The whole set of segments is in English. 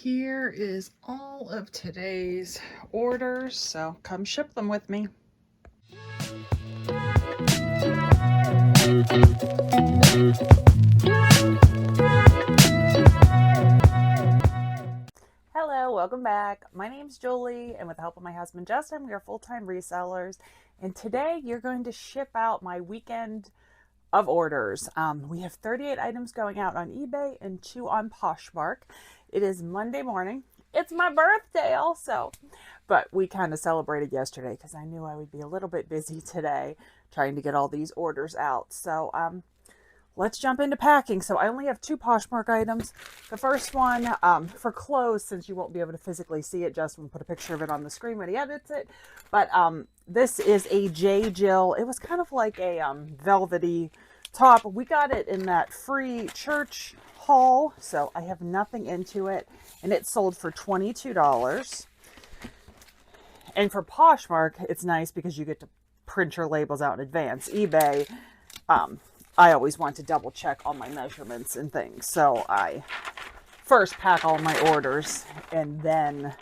Here is all of today's orders, so come ship them with me. Hello, welcome back. My name's Julie, and with the help of my husband Justin, we are full-time resellers. And today you're going to ship out my weekend of orders. We have 38 items going out on eBay and 2 on Poshmark. It is Monday morning. It's my birthday also, but we kind of celebrated yesterday because I knew I would be a little bit busy today trying to get all these orders out. So let's jump into packing. So I only have 2 Poshmark items. The first one for clothes, since you won't be able to physically see it, Justin will put a picture of it on the screen when he edits it. But this is a J. Jill. It was kind of like a velvety top. We got it in that free church haul, so I have nothing into it, and it sold for $22. And for Poshmark, it's nice because you get to print your labels out in advance. eBay, I always want to double check all my measurements and things, so I first pack all my orders and then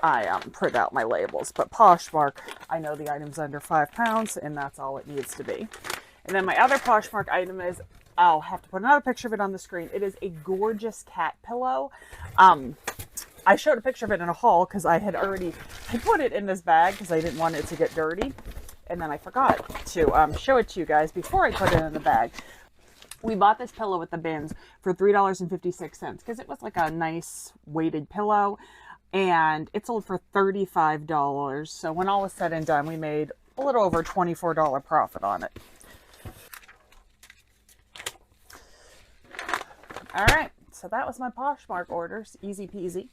I print out my labels. But Poshmark, I know the item's under 5 pounds, and that's all it needs to be. And then my other Poshmark item is, I'll have to put another picture of it on the screen. It is a gorgeous cat pillow. I showed a picture of it in a haul because I put it in this bag because I didn't want it to get dirty. And then I forgot to show it to you guys before I put it in the bag. We bought this pillow with the bins for $3.56 because it was like a nice weighted pillow. And it sold for $35. So when all was said and done, we made a little over $24 profit on it. All right, so that was my Poshmark orders. Easy peasy.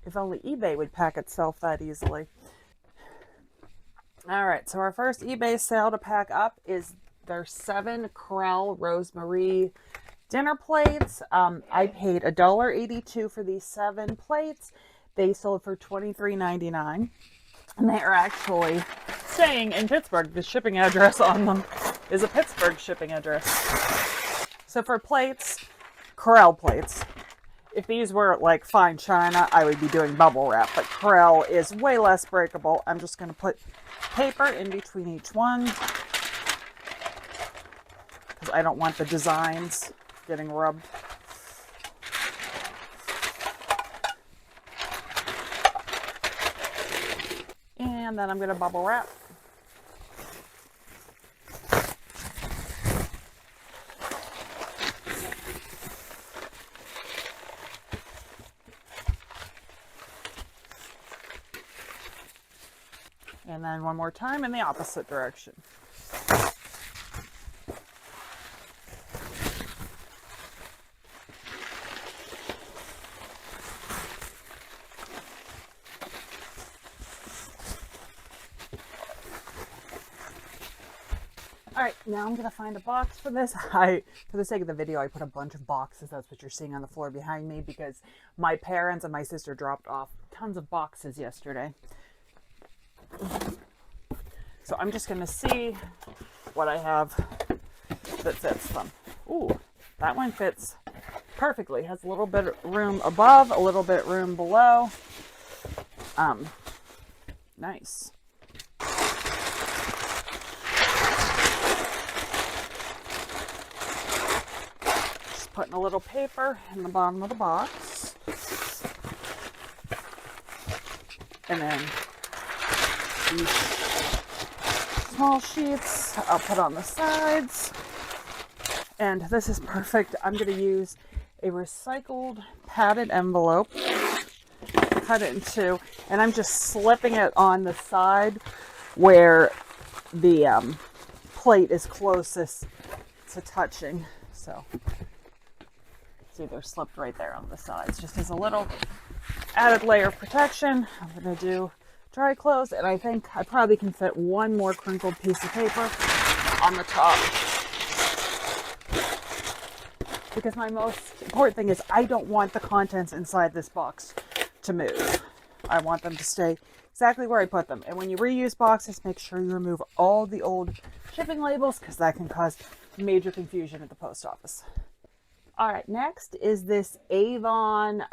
If only eBay would pack itself that easily. All right, so our first eBay sale to pack up is their 7 Corelle Rosemary dinner plates. I paid $1.82 for these 7 plates. They sold for $23.99. And they are actually staying in Pittsburgh. The shipping address on them is a Pittsburgh shipping address. So for plates, Corelle plates, if these were like fine china, I would be doing bubble wrap, but Corelle is way less breakable. I'm just going to put paper in between each one because I don't want the designs getting rubbed. And then I'm going to bubble wrap. And then one more time in the opposite direction. All right, now I'm gonna find a box for this. For the sake of the video, I put a bunch of boxes. That's what you're seeing on the floor behind me because my parents and my sister dropped off tons of boxes yesterday. So I'm just gonna see what I have that fits them. Ooh, that one fits perfectly. Has a little bit of room above, a little bit room below. Nice. Just putting a little paper in the bottom of the box. And then these small sheets I'll put on the sides. And this is perfect. I'm going to use a recycled padded envelope, cut it in 2, and I'm just slipping it on the side where the plate is closest to touching. So see, they're slipped right there on the sides, just as a little added layer of protection. I'm going to do dry clothes, and I think I probably can fit one more crinkled piece of paper on the top. Because my most important thing is I don't want the contents inside this box to move. I want them to stay exactly where I put them. And when you reuse boxes, make sure you remove all the old shipping labels because that can cause major confusion at the post office. All right, next is this Avon,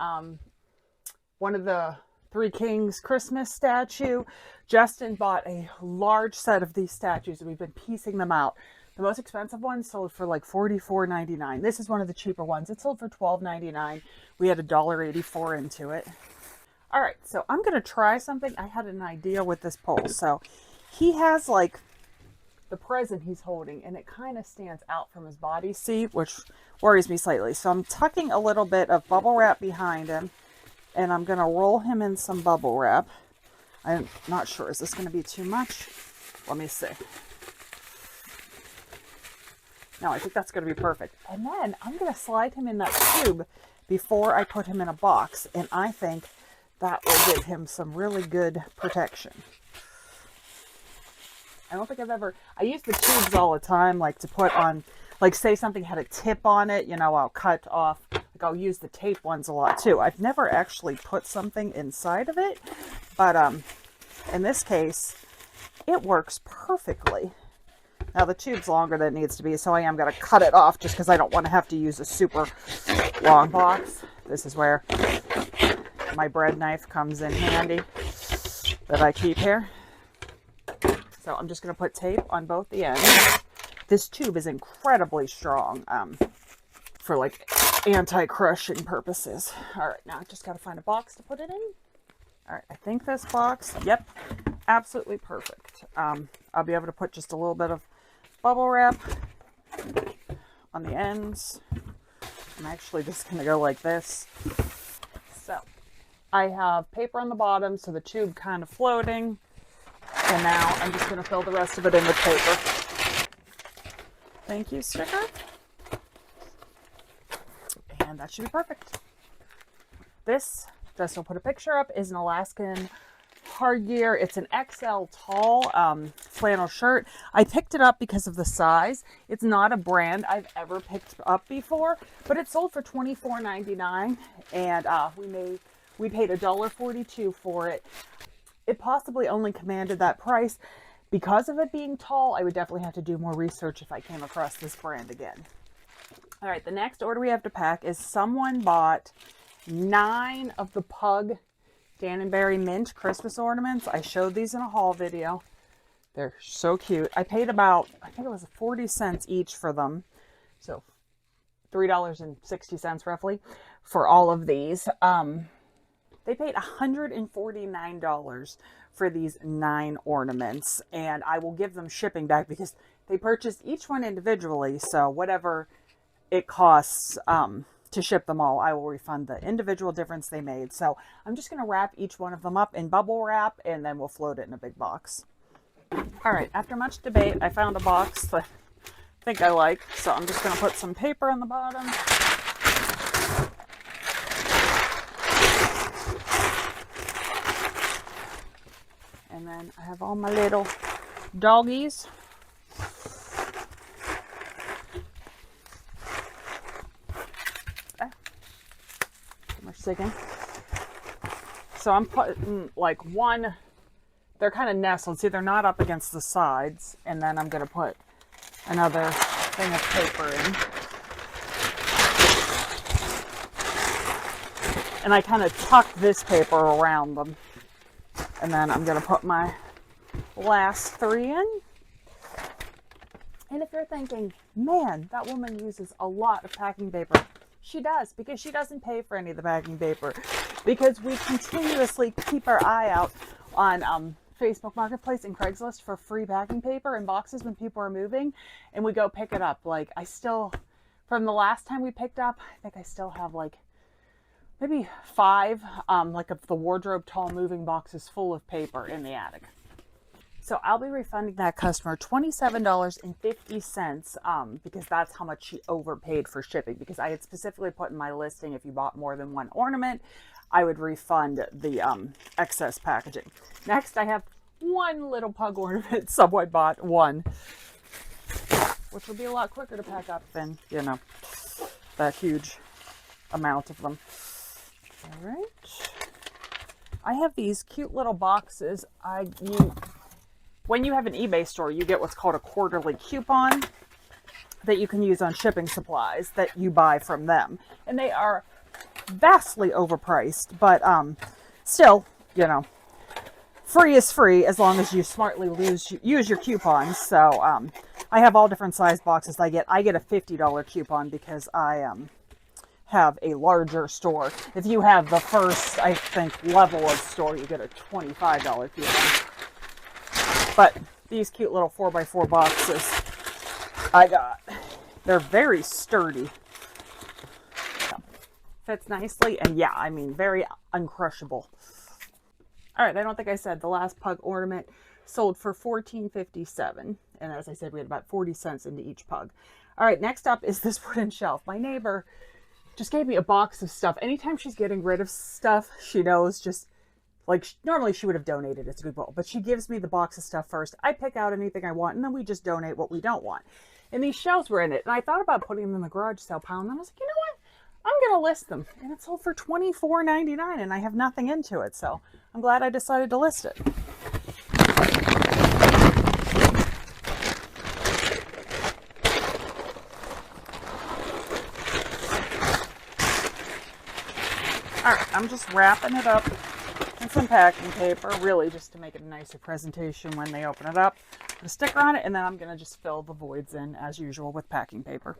one of the Three Kings Christmas statue. Justin bought a large set of these statues and we've been piecing them out. The most expensive one sold for like $44.99. This is one of the cheaper ones. It sold for $12.99. We had $1.84 into it. All right, so I'm going to try something. I had an idea with this pole. So he has like the present he's holding and it kind of stands out from his body, see, which worries me slightly. So I'm tucking a little bit of bubble wrap behind him and I'm going to roll him in some bubble wrap. I'm not sure. Is this going to be too much? Let me see. No, I think that's going to be perfect. And then I'm going to slide him in that tube before I put him in a box. And I think that will give him some really good protection. I don't think I've ever, I use the tubes all the time, like to put on, like say something had a tip on it, you know, I'll cut off, like I'll use the tape ones a lot too. I've never actually put something inside of it, but in this case, it works perfectly. Now the tube's longer than it needs to be, so I am going to cut it off just because I don't want to have to use a super long box. This is where my bread knife comes in handy that I keep here. So I'm just going to put tape on both the ends. This tube is incredibly strong for like anti-crushing purposes. All right, now I just got to find a box to put it in. All right, I think this box, yep, absolutely perfect. I'll be able to put just a little bit of bubble wrap on the ends. I'm actually just going to go like this. So I have paper on the bottom, so the tube kind of floating. And now I'm just going to fill the rest of it in with paper. Thank you, sticker. And that should be perfect. This, just to put a picture up, is an Alaskan hard gear. It's an XL tall flannel shirt. I picked it up because of the size. It's not a brand I've ever picked up before, but it sold for $24.99, and we paid $1.42 for it. It possibly only commanded that price because of it being tall. I would definitely have to do more research if I came across this brand again. All right, the next order we have to pack is someone bought 9 of the Pug Danbury Mint Christmas ornaments. I showed these in a haul video. They're so cute. I paid about, I think it was 40 cents each for them. So $3.60 roughly for all of these. They paid $149 for these 9 ornaments, and I will give them shipping back because they purchased each one individually. So whatever it costs to ship them all, I will refund the individual difference they made. So I'm just going to wrap each one of them up in bubble wrap, and then we'll float it in a big box. All right, after much debate, I found a box that I think I like. So I'm just going to put some paper on the bottom. And then I have all my little doggies. Too much sticking. So I'm putting like one, they're kind of nestled. See, they're not up against the sides. And then I'm going to put another thing of paper in. And I kind of tuck this paper around them. And then I'm going to put my last 3 in. And if you're thinking, man, that woman uses a lot of packing paper. She does, because she doesn't pay for any of the packing paper. Because we continuously keep our eye out on Facebook Marketplace and Craigslist for free packing paper and boxes when people are moving. And we go pick it up. Like, I still, from the last time we picked up, I think I still have like maybe 5, like of the wardrobe tall moving boxes full of paper in the attic. So I'll be refunding that customer $27.50 because that's how much she overpaid for shipping. Because I had specifically put in my listing, if you bought more than 1 ornament, I would refund the excess packaging. Next, I have 1 little Pug ornament. Someone bought 1, which would be a lot quicker to pack up than, you know, that huge amount of them. All right, I have these cute little boxes. When you have an eBay store, you get what's called a quarterly coupon. that you can use on shipping supplies that you buy from them. And they are vastly overpriced, but still, you know, free is free as long as you smartly use your coupons. So I have all different size boxes. I get a $50 coupon because I have a larger store. If you have the first, I think, level of store, you get a $25 coupon. But these cute little 4x4 boxes I got, they're very sturdy. Fits nicely, and yeah, I mean, very uncrushable. All right, I don't think I said the last pug ornament sold for $14.57, and as I said, we had about 40 cents into each pug. All right, next up is this wooden shelf. My neighbor just gave me a box of stuff. Anytime she's getting rid of stuff, she knows, just like normally she would have donated it to Goodwill, but she gives me the box of stuff first. I pick out anything I want, and then we just donate what we don't want. And these shelves were in it, and I thought about putting them in the garage sale pile, and I was like, you know what? I'm going to list them. And it sold for $24.99, and I have nothing into it. So I'm glad I decided to list it. All right, I'm just wrapping it up in some packing paper, really just to make it a nicer presentation when they open it up. Put a sticker on it, and then I'm going to just fill the voids in as usual with packing paper.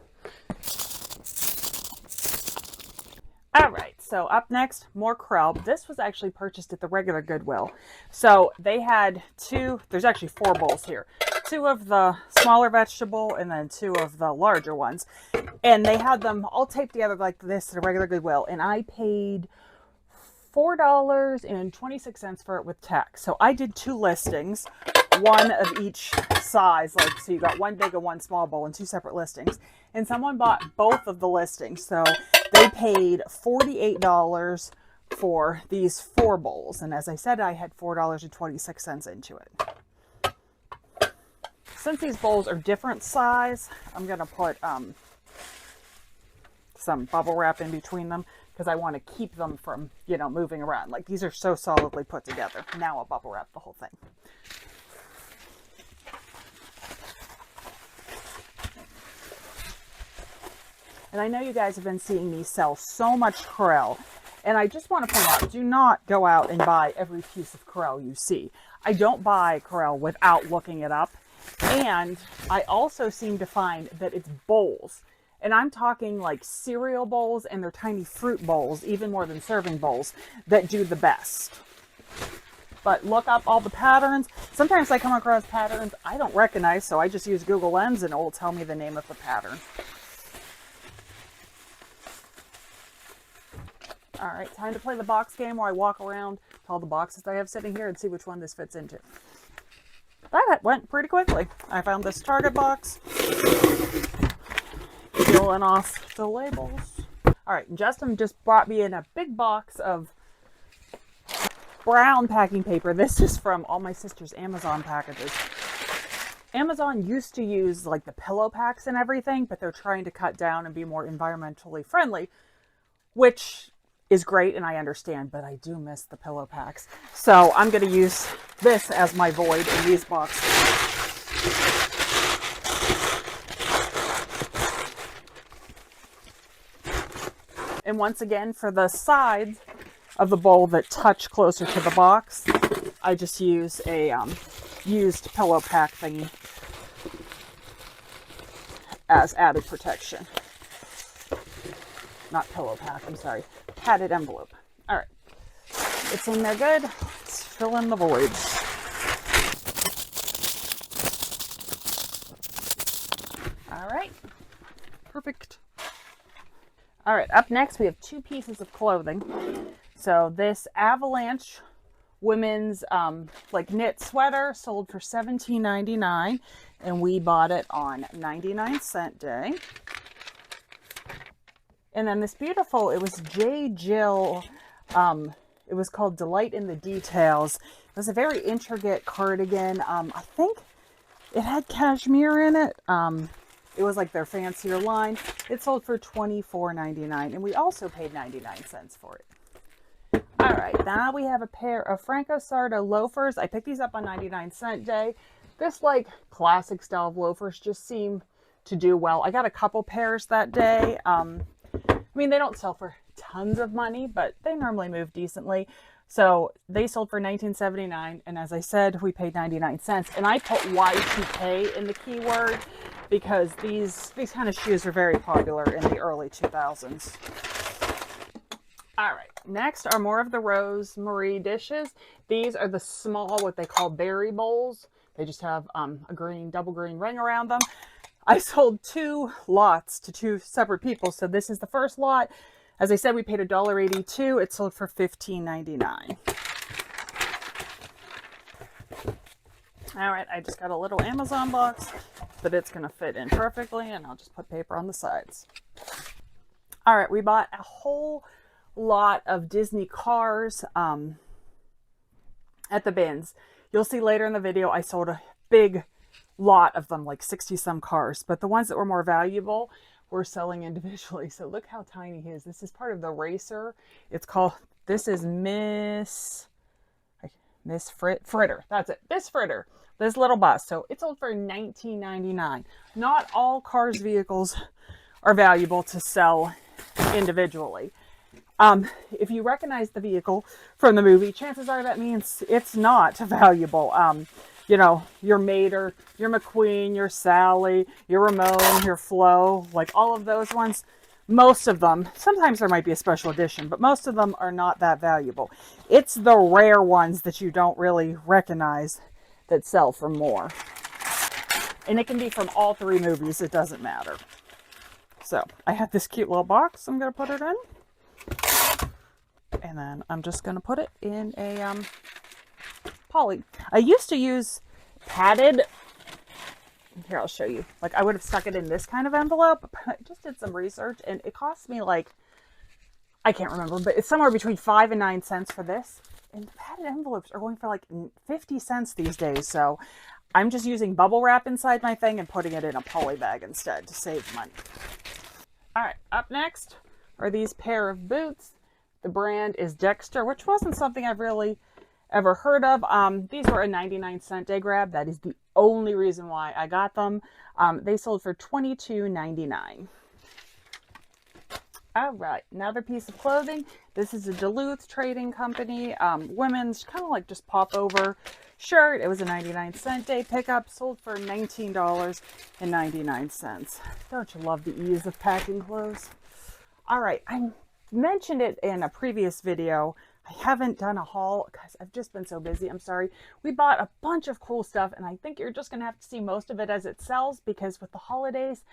All right, so up next, more Corelle. This was actually purchased at the regular Goodwill. So they had there's actually 4 bowls here. 2 of the smaller vegetable and then 2 of the larger ones. And they had them all taped together like this at a regular Goodwill. And I paid $4.26 for it with tax. So I did 2 listings, 1 of each size. Like, so you got 1 big and 1 small bowl and 2 separate listings. And someone bought both of the listings. So they paid $48 for these 4 bowls. And as I said, I had $4.26 into it. Since these bowls are different size, I'm going to put some bubble wrap in between them because I want to keep them from, you know, moving around. Like, these are so solidly put together. Now I'll bubble wrap the whole thing. And I know you guys have been seeing me sell so much Corelle. And I just want to point out, do not go out and buy every piece of Corelle you see. I don't buy Corelle without looking it up. And I also seem to find that it's bowls. And I'm talking like cereal bowls and they're tiny fruit bowls, even more than serving bowls, that do the best. But look up all the patterns. Sometimes I come across patterns I don't recognize, so I just use Google Lens and it will tell me the name of the pattern. All right, time to play the box game where I walk around to all the boxes I have sitting here and see which one this fits into. That went pretty quickly. I found this Target box. Peeling off the labels. All right, Justin just brought me in a big box of brown packing paper. This is from all my sister's Amazon packages. Amazon used to use like the pillow packs and everything, but they're trying to cut down and be more environmentally friendly, which is great and I understand, but I do miss the pillow packs. So I'm going to use this as my void in these boxes. And once again, for the sides of the bowl that touch closer to the box, I just use a used pillow pack thingy as added protection. Not pillow pack, I'm sorry. Padded envelope. All right. It's in there good. Let's fill in the voids. All right. Perfect. All right. Up next, we have 2 pieces of clothing. So this Avalanche women's like knit sweater sold for $17.99, and we bought it on 99-cent day. And then this beautiful, it was J. Jill, it was called Delight in the Details. It was a very intricate cardigan. I think it had cashmere in it. It was like their fancier line. It sold for $24.99, and we also paid 99 cents for it. All right, now we have a pair of Franco Sarto loafers. I picked these up on 99-cent day. This like classic style of loafers just seem to do well. I got a couple pairs that day. I mean, they don't sell for tons of money, but they normally move decently. So they sold for $19.79, and as I said, we paid 99 cents. And I put Y2K in the keyword because these kind of shoes were very popular in the early 2000s. All right, next are more of the Rosemary dishes. These are the small, what they call berry bowls. They just have a double green ring around them. I sold 2 lots to 2 separate people. So this is the first lot. As I said, we paid $1.82. It sold for $15.99. All right, I just got a little Amazon box, but it's going to fit in perfectly, and I'll just put paper on the sides. All right, we bought a whole lot of Disney cars at the bins. You'll see later in the video, I sold a big lot of them, like 60 some cars, but the ones that were more valuable were selling individually. So look how tiny he is. This is part of the Razer. It's called, this is Miss Fritter. That's it, Miss Fritter. This little bus. So it sold for $19.99. Not all cars vehicles are valuable to sell individually. If you recognize the vehicle from the movie, chances are that means it's not valuable. You know, your Mater, your McQueen, your Sally, your Ramon, your Flo, like all of those ones, most of them, sometimes there might be a special edition, but most of them are not that valuable. It's the rare ones that you don't really recognize that sell for more. And it can be from all 3 movies, it doesn't matter. So I have this cute little box I'm going to put it in. And then I'm just going to put it in a poly. I used to use padded, here I'll show you, like I would have stuck it in this kind of envelope, but I just did some research and it cost me like, I can't remember, but it's somewhere between 5 and 9 cents for this. And the padded envelopes are going for like 50 cents these days. So I'm just using bubble wrap inside my thing and putting it in a poly bag instead to save money. All right, up next are these pair of boots. The brand is Dexter, which wasn't something I've really ever heard of. These were a 99-cent day grab. That is the only reason why I got them. They sold for $22.99. All right, another piece of clothing. This is a Duluth trading company. Women's kind of like just pop over shirt. It was a 99-cent day pickup. Sold for $19.99. Don't you love the ease of packing clothes? All right, I mentioned it in a previous video. I haven't done a haul because I've just been so busy. I'm sorry. We bought a bunch of cool stuff, and I think you're just going to have to see most of it as it sells because with the holidays,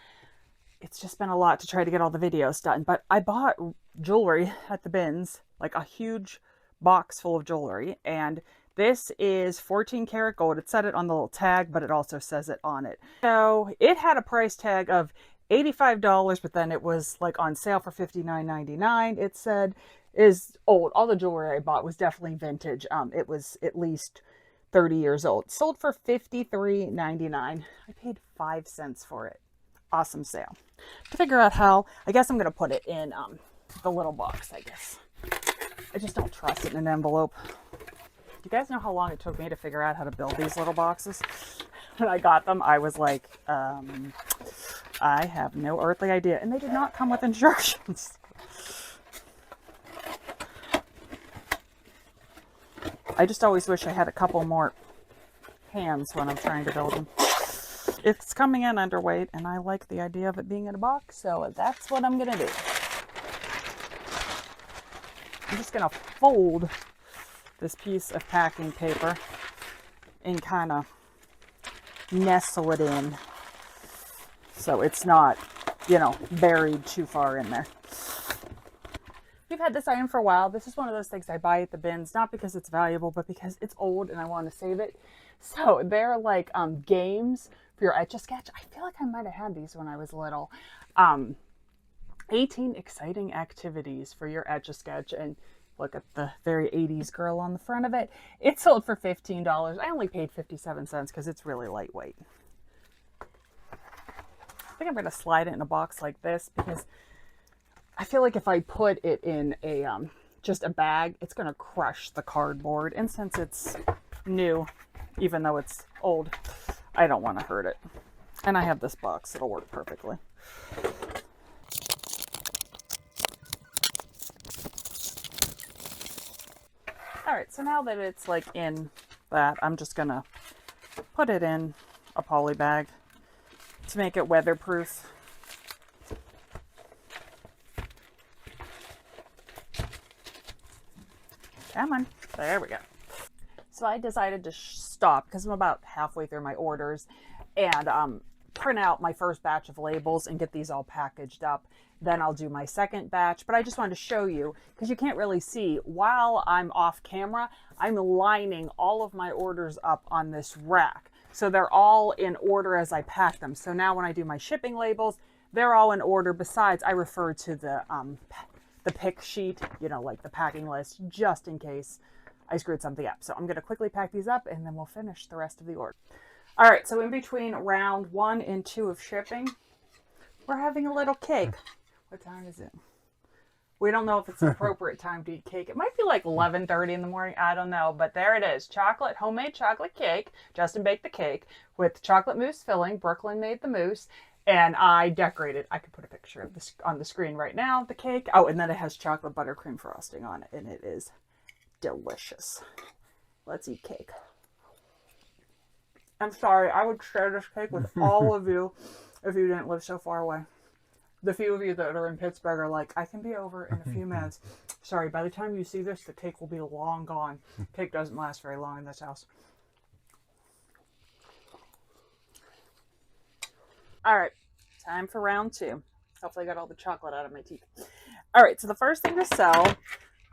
it's just been a lot to try to get all the videos done. But I bought jewelry at the bins, like a huge box full of jewelry, and this is 14 karat gold. It said it on the little tag, but it also says it on it. So it had a price tag of $85, but then it was like on sale for $59.99. It said is old. All the jewelry I bought was definitely vintage. It was at least 30 years old. Sold for $53.99. I paid 5 cents for it. Awesome sale. To figure out how, I guess I'm going to put it in the little box, I guess. I just don't trust it in an envelope. You guys know how long it took me to figure out how to build these little boxes? When I got them, I was like, I have no earthly idea. And they did not come with instructions. I just always wish I had a couple more hands when I'm trying to build them. It's coming in underweight, and I like the idea of it being in a box, so that's what I'm going to do. I'm just going to fold this piece of packing paper and kind of nestle it in so it's not, you know, buried too far in there. We've had this item for a while. This is one of those things I buy at the bins, not because it's valuable, but because it's old and I want to save it. So they're like games for your Etch A Sketch. I feel like I might have had these when I was little. 18 exciting activities for your Etch A Sketch, and look at the very 80s girl on the front of it. It sold for $15. I only paid 57 cents because it's really lightweight. I think I'm going to slide it in a box like this because I feel like if I put it in a just a bag, it's going to crush the cardboard. And since it's new, even though it's old, I don't want to hurt it. And I have this box. It'll work perfectly. All right, so now that it's like in that, I'm just gonna put it in a poly bag to make it weatherproof. Come on, there we go. So I decided to stop because I'm about halfway through my orders and print out my first batch of labels and get these all packaged up. Then I'll do my second batch, but I just wanted to show you because you can't really see while I'm off camera, I'm lining all of my orders up on this rack. So they're all in order as I pack them. So now when I do my shipping labels, they're all in order. Besides, I refer to the pick sheet, you know, like the packing list, just in case I screwed something up. So I'm going to quickly pack these up and then we'll finish the rest of the order. All right, so in between round 1 and 2 of shipping, we're having a little cake. What time is it? We don't know if it's an appropriate time to eat cake. It might be like 11:30 in the morning. I don't know, but there it is. Chocolate, homemade chocolate cake. Justin baked the cake with chocolate mousse filling. Brooklyn made the mousse. And I decorated. I could put a picture of this on the screen right now, the cake. Oh, and then it has chocolate buttercream frosting on it, and it is delicious. Let's eat cake. I'm sorry, I would share this cake with all of you if you didn't live so far away. The few of you that are in Pittsburgh are like, I can be over in a few minutes. Sorry, by the time you see this, the cake will be long gone. Cake doesn't last very long in this house. All right, time for round 2. Hopefully I got all the chocolate out of my teeth. All right, so the first thing to sell,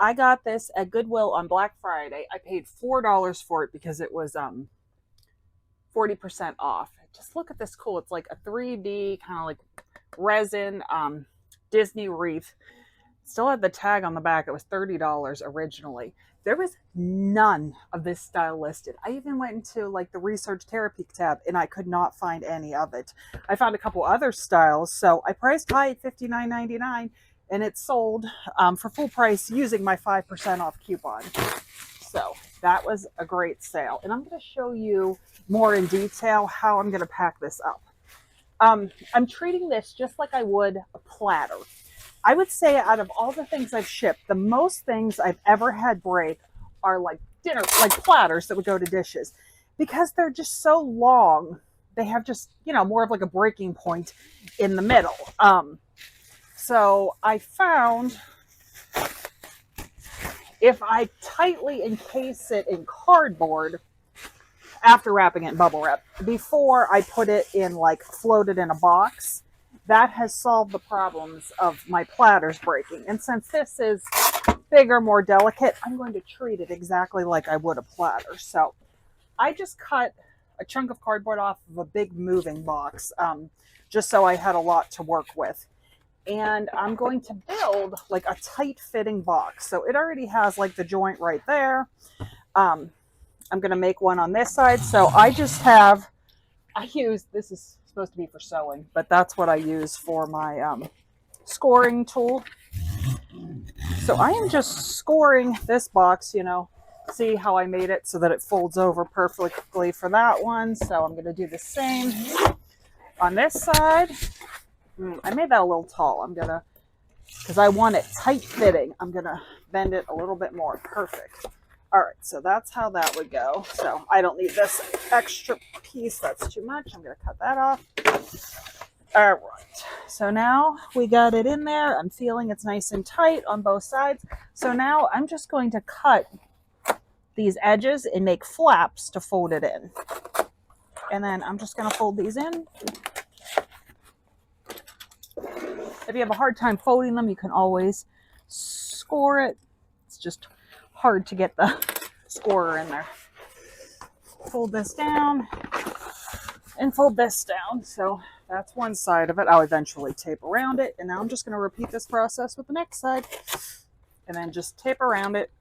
I got this at Goodwill on Black Friday. I paid $4 for it because it was 40% off. Just look at this cool. It's like a 3D kind of like resin Disney wreath. Still had the tag on the back. It was $30 originally. There was none of this style listed. I even went into like the research therapy tab and I could not find any of it. I found a couple other styles, so I priced high at $59.99 and it sold for full price using my 5% off coupon. So that was a great sale. And I'm going to show you more in detail how I'm going to pack this up. I'm treating this just like I would a platter. I would say out of all the things I've shipped, the most things I've ever had break are like dinner, like platters that would go to dishes because they're just so long. They have just, you know, more of like a breaking point in the middle. So I found if I tightly encase it in cardboard after wrapping it in bubble wrap, before I put it in like floated in a box, that has solved the problems of my platters breaking. And since this is bigger, more delicate, I'm going to treat it exactly like I would a platter. So I just cut a chunk of cardboard off of a big moving box, just so I had a lot to work with. And I'm going to build like a tight fitting box. So it already has like the joint right there. I'm going to make one on this side. So I just have, this is supposed to be for sewing, but that's what I use for my scoring tool. So I am just scoring this box, you know, see how I made it so that it folds over perfectly for that one. So I'm going to do the same on this side. I made that a little tall. I'm going to, because I want it tight fitting, I'm going to bend it a little bit more. Perfect. All right, so that's how that would go. So I don't need this extra piece. That's too much. I'm going to cut that off. All right, so now we got it in there. I'm feeling it's nice and tight on both sides. So now I'm just going to cut these edges and make flaps to fold it in. And then I'm just going to fold these in. If you have a hard time folding them, you can always score it. It's just hard to get the scorer in there. Fold this down and fold this down. So that's one side of it. I'll eventually tape around it. And now I'm just going to repeat this process with the next side. And then just tape around it.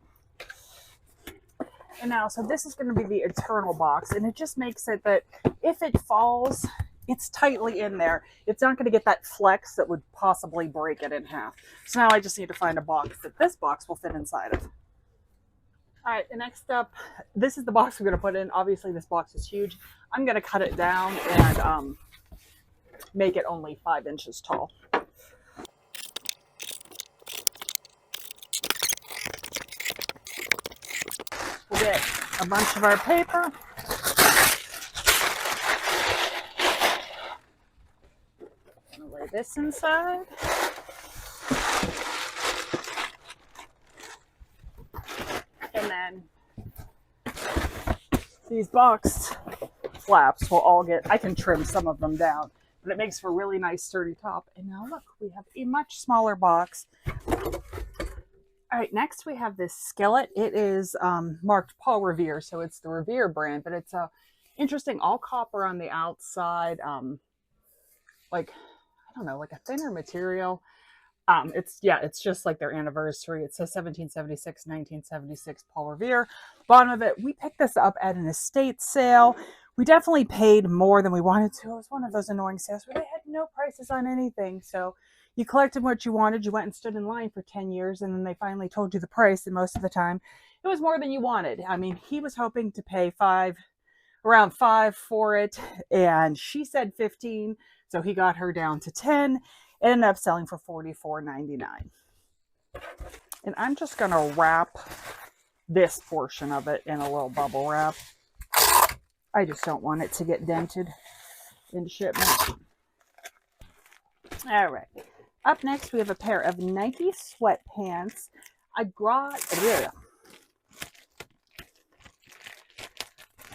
And now, so this is going to be the internal box. And it just makes it that if it falls, it's tightly in there. It's not going to get that flex that would possibly break it in half. So now I just need to find a box that this box will fit inside of. All right, and next up, this is the box I'm going to put in. Obviously, this box is huge. I'm going to cut it down and make it only 5 inches tall. We'll get a bunch of our paper. I'll lay this inside. And then these box flaps will all get, I can trim some of them down, but it makes for a really nice sturdy top. And now look, we have a much smaller box. All right, next we have this skillet. It is marked Paul Revere, so it's the Revere brand, but it's interesting, all copper on the outside, like, I don't know, like a thinner material. It's just like their anniversary. It says 1776, 1976, Paul Revere. Bottom of it, we picked this up at an estate sale. We definitely paid more than we wanted to. It was one of those annoying sales where they had no prices on anything. So you collected what you wanted. You went and stood in line for 10 years, and then they finally told you the price. And most of the time, it was more than you wanted. I mean, he was hoping to pay around five for it, and she said 15. So he got her down to 10. It ended up selling for $44.99. And I'm just going to wrap this portion of it in a little bubble wrap. I just don't want it to get dented in shipment. All right. Up next, we have a pair of Nike sweatpants.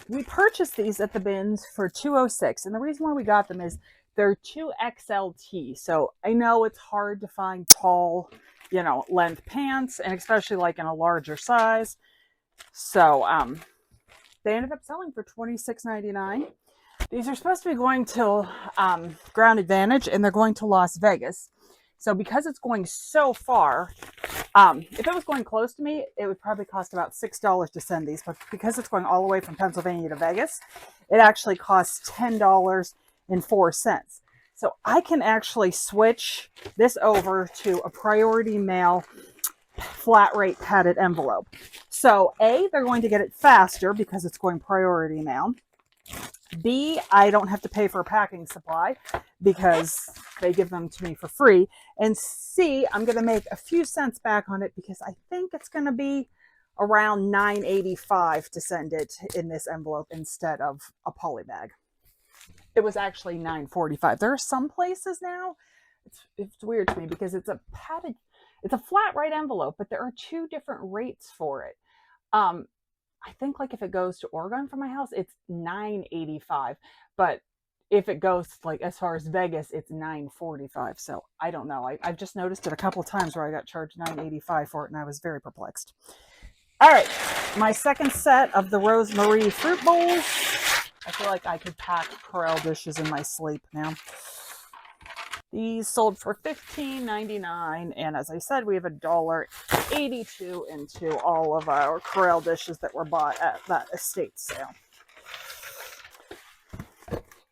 We purchased these at the bins for $206, and the reason why we got them is they're 2XLT. So I know it's hard to find tall, length pants, and especially like in a larger size. So they ended up selling for $26.99. These are supposed to be going to Ground Advantage, and they're going to Las Vegas. So because it's going so far, if it was going close to me, it would probably cost about $6 to send these. But because it's going all the way from Pennsylvania to Vegas, it actually costs $10.04. So I can actually switch this over to a priority mail flat rate padded envelope. So A, they're going to get it faster because it's going priority mail. B, I don't have to pay for a packing supply because they give them to me for free. And C, I'm going to make a few cents back on it because I think it's going to be around $9.85 to send it in this envelope instead of a poly bag. It was actually $9.45. There are some places now, it's weird to me because it's a padded, it's a flat rate envelope, but there are two different rates for it. I think like if it goes to Oregon from my house, it's $9.85, but if it goes like as far as Vegas, it's $9.45. So I don't know. I've just noticed it a couple of times where I got charged $9.85 for it, and I was very perplexed. All right, my second set of the Rosemary fruit bowls. I feel like I could pack Corelle dishes in my sleep now. These sold for $15.99, and as I said, we have $1.82 into all of our Corelle dishes that were bought at that estate sale.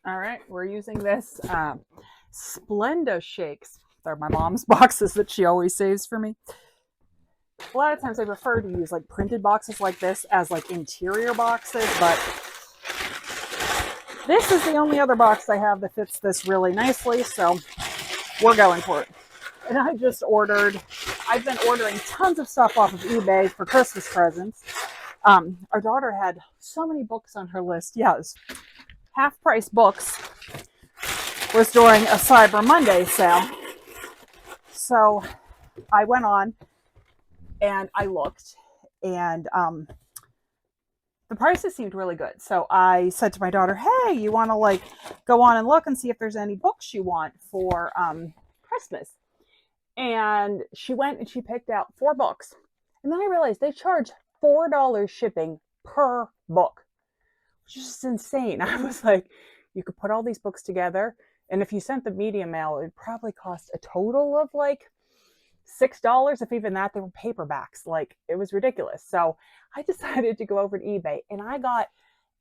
All right, we're using this Splenda shakes. They're my mom's boxes that she always saves for me. A lot of times I prefer to use like printed boxes like this as like interior boxes, but this is the only other box I have that fits this really nicely, so we're going for it. And I've been ordering tons of stuff off of eBay for Christmas presents. Our daughter had so many books on her list. Yes, half-price books was during a Cyber Monday sale. So I went on and I looked, and the prices seemed really good. So I said to my daughter, hey, you want to like go on and look and see if there's any books you want for Christmas? And she went and she picked out 4 books. And then I realized they charge $4 shipping per book, which is just insane. I was like, you could put all these books together, and if you sent the media mail, it would probably cost a total of like $6, if even that. They were paperbacks. Like, it was ridiculous. So I decided to go over to eBay, and I got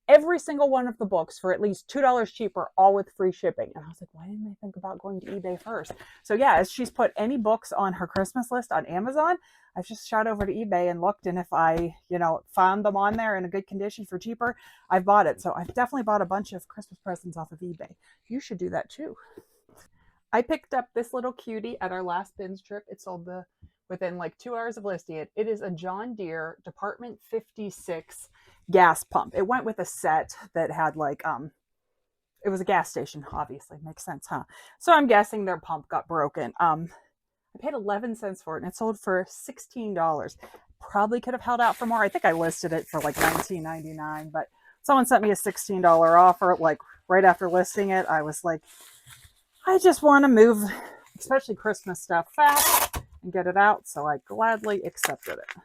every single one of the books for at least $2 cheaper, all with free shipping. And I was like, why didn't I think about going to eBay first? So yeah, as she's put any books on her Christmas list on Amazon, I've just shot over to eBay and looked, and if I, found them on there in a good condition for cheaper, I've bought it. So I've definitely bought a bunch of Christmas presents off of eBay. You should do that too. I picked up this little cutie at our last bins trip. It sold within like 2 hours of listing it. It is a John Deere Department 56 gas pump. It went with a set that had it was a gas station, obviously. Makes sense, huh? So I'm guessing their pump got broken. I paid 11 cents for it, and it sold for $16. Probably could have held out for more. I think I listed it for like $19.99, but someone sent me a $16 offer like right after listing it. I was like, I just want to move, especially Christmas stuff, fast and get it out, so I gladly accepted it.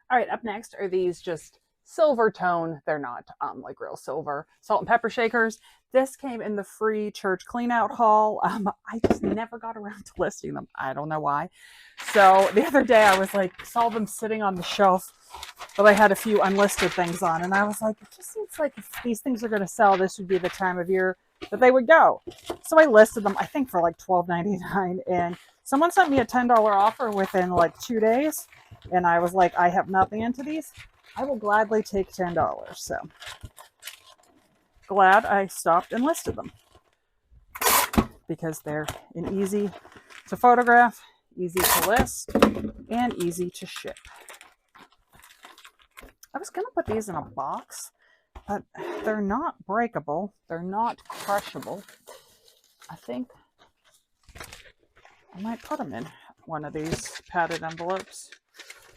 All right, up next are these just silver tone. They're not like real silver salt and pepper shakers. This came in the free church clean out haul. I just never got around to listing them. I don't know why. So the other day I was like, saw them sitting on the shelf, but I had a few unlisted things on, and I was like, it just seems like if these things are going to sell, this would be the time of year that they would go. So I listed them, I think for like $12.99, and someone sent me a $10 offer within like 2 days, and I was like, I have nothing into these. I will gladly take $10. So glad I stopped and listed them because they're an easy to photograph, easy to list, and easy to ship. I was going to put these in a box, but they're not breakable. They're not crushable. I think I might put them in one of these padded envelopes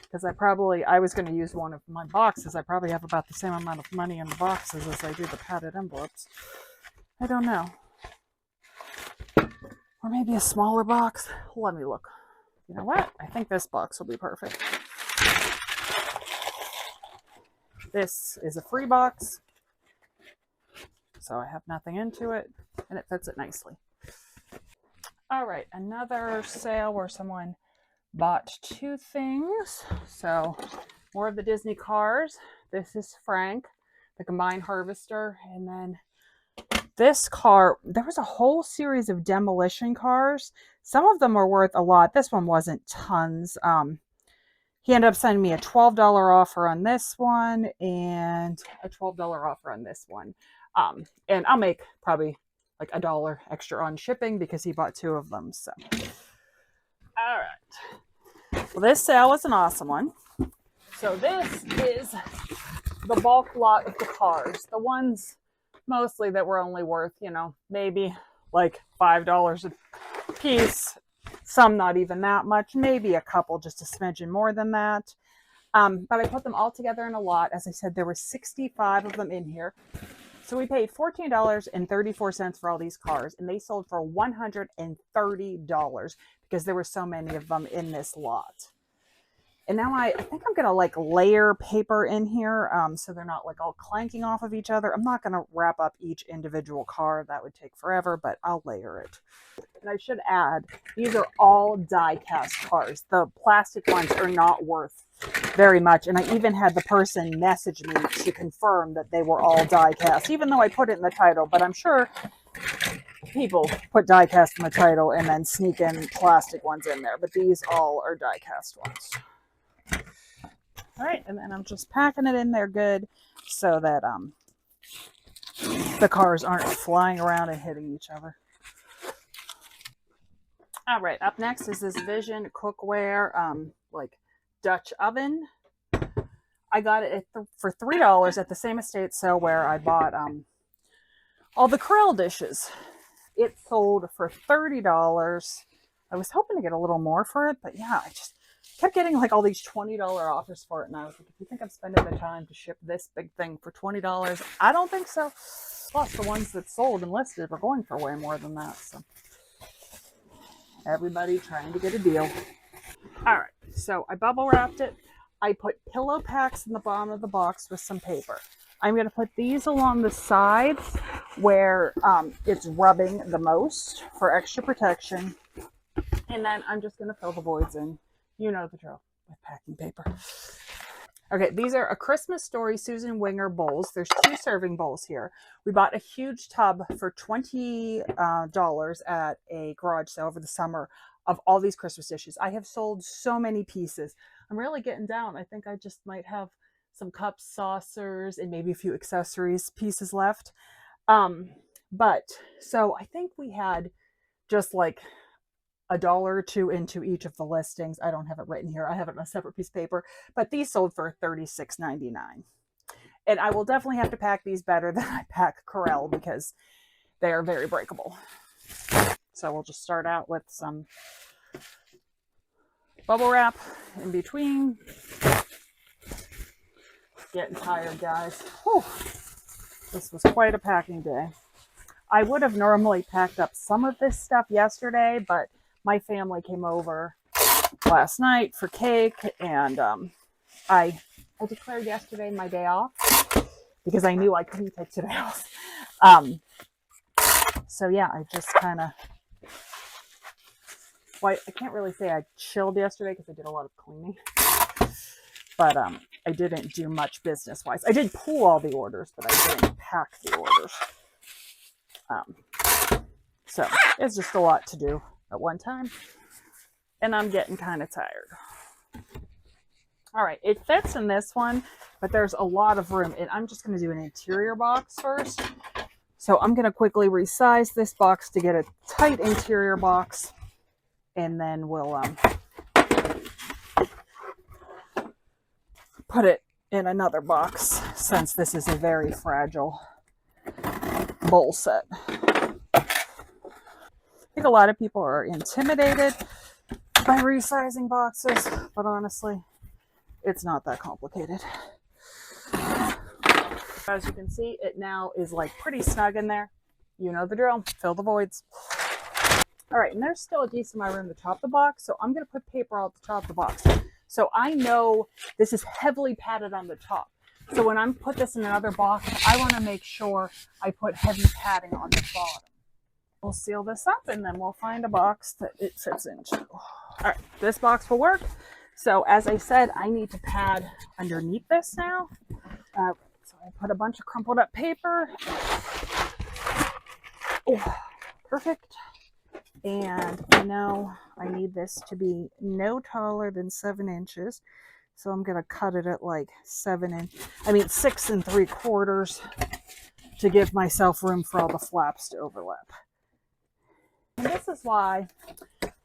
because I was going to use one of my boxes. I probably have about the same amount of money in the boxes as I do the padded envelopes. I don't know. Or maybe a smaller box. Let me look. You know what? I think this box will be perfect. This is a free box, so I have nothing into it, and it fits it nicely. All right, another sale where someone bought 2 things. So more of the Disney cars. This is Frank, the combine harvester, and then this car, there was a whole series of demolition cars. Some of them were worth a lot. This one wasn't tons. He ended up sending me a $12 offer on this one and a $12 offer on this one. And I'll make probably like $1 extra on shipping because he bought 2 of them. So, all right. Well, this sale was an awesome one. So this is the bulk lot of the cars. The ones mostly that were only worth, maybe like $5 a piece. Some not even that much, maybe a couple, just a smidgen more than that. But I put them all together in a lot. As I said, there were 65 of them in here. So we paid $14.34 for all these cars, and they sold for $130 because there were so many of them in this lot. And now I think I'm going to like layer paper in here so they're not like all clanking off of each other. I'm not going to wrap up each individual car. That would take forever, but I'll layer it. And I should add, these are all die cast cars. The plastic ones are not worth very much. And I even had the person message me to confirm that they were all die cast, even though I put it in the title. But I'm sure people put die cast in the title and then sneak in plastic ones in there. But these all are die cast ones. All right, and then I'm just packing it in there good so that the cars aren't flying around and hitting each other. All right, up next is this Vision Cookware like Dutch oven. I got it for $3 at the same estate sale where I bought all the Corelle dishes. It sold for $30. I was hoping to get a little more for it, but yeah, I just kept getting like all these $20 offers for it, and I was like, if you think I'm spending the time to ship this big thing for $20, I don't think so. Plus the ones that sold and listed are going for way more than that. So everybody trying to get a deal. All right, so I bubble wrapped it. I put pillow packs in the bottom of the box with some paper. I'm going to put these along the sides where it's rubbing the most for extra protection. And then I'm just going to fill the voids in. You know the drill with packing paper. Okay, these are A Christmas Story Susan Winger bowls. There's 2 serving bowls here. We bought a huge tub for $20 at a garage sale over the summer of all these Christmas dishes. I have sold so many pieces. I'm really getting down. I think I just might have some cups, saucers, and maybe a few accessories pieces left. But so I think we had just like $1 or $2 into each of the listings. I don't have it written here. I have it on a separate piece of paper, but these sold for $36.99. And I will definitely have to pack these better than I pack Corelle because they are very breakable. So we'll just start out with some bubble wrap in between. Getting tired, guys. Whew. This was quite a packing day. I would have normally packed up some of this stuff yesterday, but my family came over last night for cake, and I declared yesterday my day off because I knew I couldn't take today off. So yeah, I just kind of, well, I can't really say I chilled yesterday because I did a lot of cleaning, but I didn't do much business wise. I did pull all the orders, but I didn't pack the orders. So it's just a lot to do at one time, and I'm getting kind of tired. All right, it fits in this one, but there's a lot of room, and I'm just going to do an interior box first. So I'm going to quickly resize this box to get a tight interior box, and then we'll put it in another box since this is a very fragile bowl set. I think a lot of people are intimidated by resizing boxes, but honestly, it's not that complicated. As you can see, it now is like pretty snug in there. You know the drill, fill the voids. All right, and there's still a decent amount of room to top the box, so I'm gonna put paper at the top of the box. So I know this is heavily padded on the top. So when I'm put this in another box, I wanna make sure I put heavy padding on the bottom. We'll seal this up and then we'll find a box that it fits into. All right, this box will work. So as I said, I need to pad underneath this now. So I put a bunch of crumpled up paper. Oh, perfect. And I know I need this to be no taller than 7 inches. So I'm going to cut it at like 6 3/4 to give myself room for all the flaps to overlap. And this is why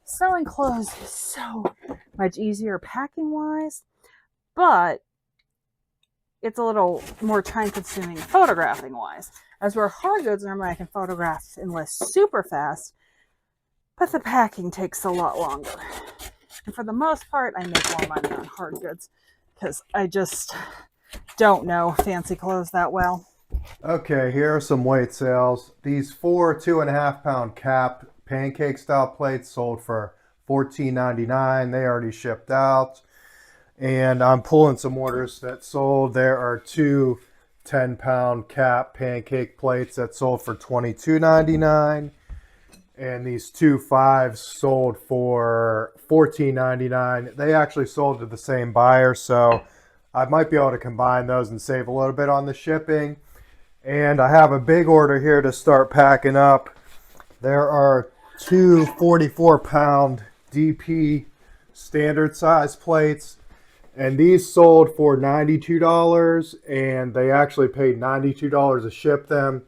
selling clothes is so much easier packing wise, but it's a little more time consuming photographing wise. As we're hard goods, normally I can photograph and list super fast, but the packing takes a lot longer. And for the most part, I make more money on hard goods because I just don't know fancy clothes that well. Okay, here are some weight sales. These 4 2.5-pound cap pancake style plates sold for $14.99. They already shipped out. And I'm pulling some orders that sold. There are 2 10-pound cap pancake plates that sold for $22.99. And these 2 5s sold for $14.99. They actually sold to the same buyer, so I might be able to combine those and save a little bit on the shipping. And I have a big order here to start packing up. There are 2 44-pound DP standard size plates, and these sold for $92, and they actually paid $92 to ship them.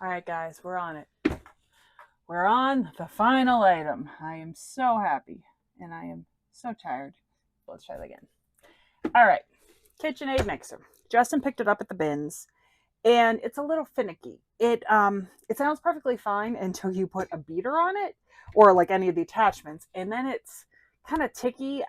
All right, guys, we're on it. We're on the final item. I am so happy, and I am so tired. Let's try that again. All right, KitchenAid mixer. Justin picked it up at the bins. And it's a little finicky. It sounds perfectly fine until you put a beater on it or like any of the attachments, and then it's kind of ticky.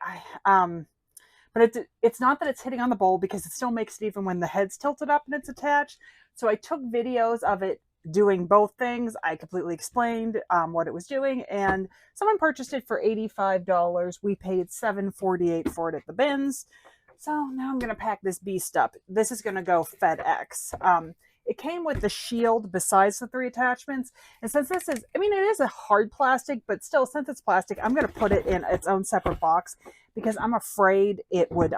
But it's not that it's hitting on the bowl because it still makes it even when the head's tilted up and it's attached. So I took videos of it doing both things. I completely explained what it was doing, and someone purchased it for $85. We paid $7.48 for it at the bins. So now I'm going to pack this beast up. This is going to go FedEx. It came with the shield besides the 3 attachments. And since this is, it is a hard plastic, but still, since it's plastic, I'm going to put it in its own separate box because I'm afraid it would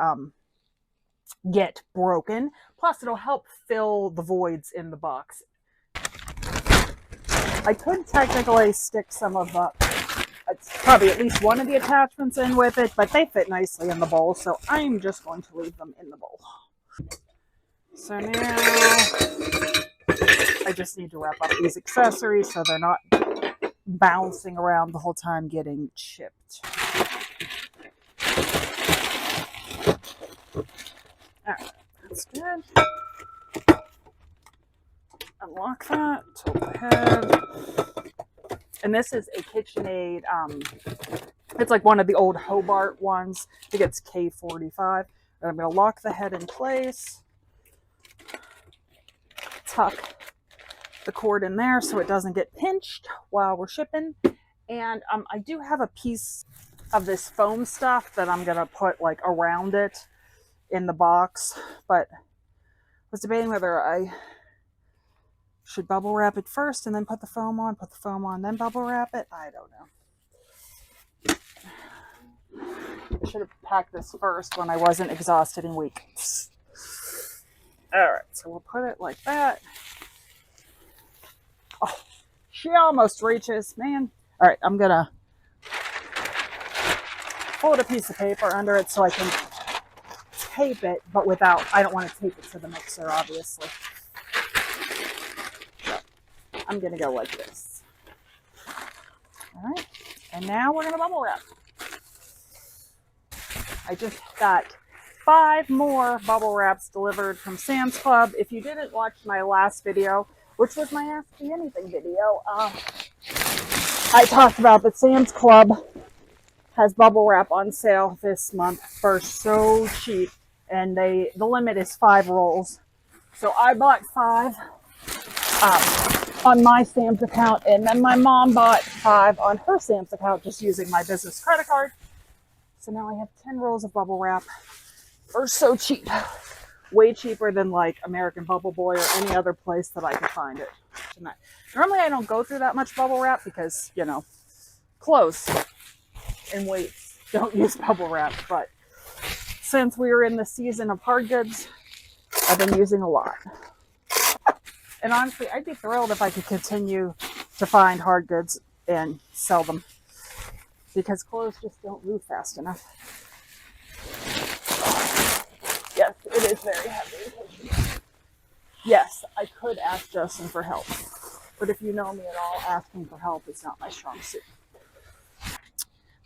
get broken. Plus, it'll help fill the voids in the box. I could technically stick some of the, probably at least one of the attachments in with it, but they fit nicely in the bowl, so I'm just going to leave them in the bowl. So now I just need to wrap up these accessories so they're not bouncing around the whole time getting chipped. Alright, that's good. Unlock that, tilt the head. And this is a KitchenAid, it's like one of the old Hobart ones. I think it's K45. And I'm going to lock the head in place. Tuck the cord in there so it doesn't get pinched while we're shipping. And I do have a piece of this foam stuff that I'm going to put like around it in the box. But I was debating whether I should bubble wrap it first and then put the foam on, then bubble wrap it. I don't know. I should have packed this first when I wasn't exhausted and weak. All right, so we'll put it like that. Oh, she almost reaches, man. All right, I'm gonna hold a piece of paper under it so I can tape it, but without, I don't want to tape it to the mixer, obviously. So I'm gonna go like this. All right, and now we're gonna bubble wrap. I just got 5 more bubble wraps delivered from Sam's Club. If you didn't watch my last video, which was my Ask Me Anything video, I talked about that Sam's Club has bubble wrap on sale this month for so cheap, and the limit is 5 rolls. So I bought 5 on my Sam's account, and then my mom bought 5 on her Sam's account just using my business credit card. So now I have 10 rolls of bubble wrap for so cheap. Way cheaper than like American Bubble Boy or any other place that I could find it. Normally I don't go through that much bubble wrap because, you know, clothes and weights don't use bubble wrap. But since we were in the season of hard goods, I've been using a lot. And honestly, I'd be thrilled if I could continue to find hard goods and sell them, because clothes just don't move fast enough. Yes, it is very heavy. Yes, I could ask Justin for help, but if you know me at all, asking for help is not my strong suit.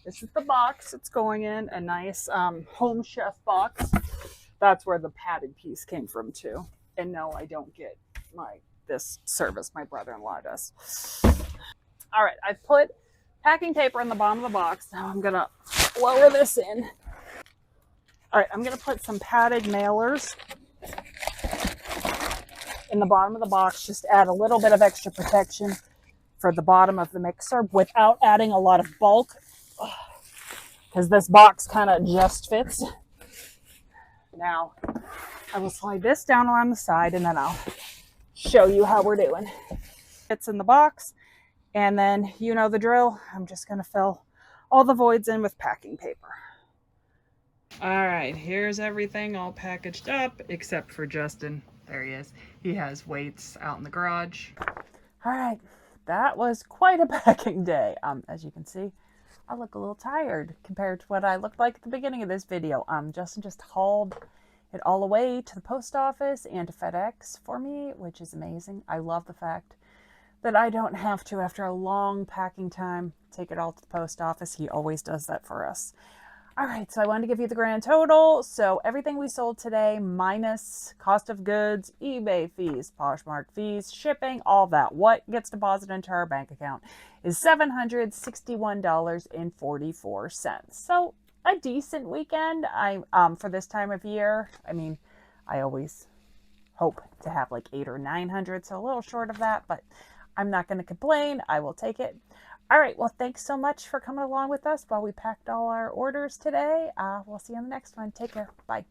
This is the box it's going in, a nice Home Chef box. That's where the padded piece came from too. And no, I don't get this service. My brother-in-law does. All right, I've put packing paper in the bottom of the box. Now I'm gonna lower this in. All right, I'm gonna put some padded mailers in the bottom of the box, just add a little bit of extra protection for the bottom of the mixer without adding a lot of bulk, because this box kind of just fits. Now, I will slide this down around the side and then I'll show you how we're doing. It's in the box, and then you know the drill. I'm just gonna fill all the voids in with packing paper. All right, here's everything all packaged up except for Justin. There he is. He has weights out in the garage. All right, that was quite a packing day. As you can see, I look a little tired compared to what I looked like at the beginning of this video. Justin just hauled it all the way to the post office and to FedEx for me, which is amazing. I love the fact that I don't have to, after a long packing time, take it all to the post office. He always does that for us. All right, so I wanted to give you the grand total. So everything we sold today, minus cost of goods, eBay fees, Poshmark fees, shipping, all that, what gets deposited into our bank account is $761.44. So a decent weekend for this time of year. I mean, I always hope to have like 800 or 900, so a little short of that, but I'm not going to complain. I will take it. All right, well, thanks so much for coming along with us while we packed all our orders today. We'll see you in the next one. Take care. Bye.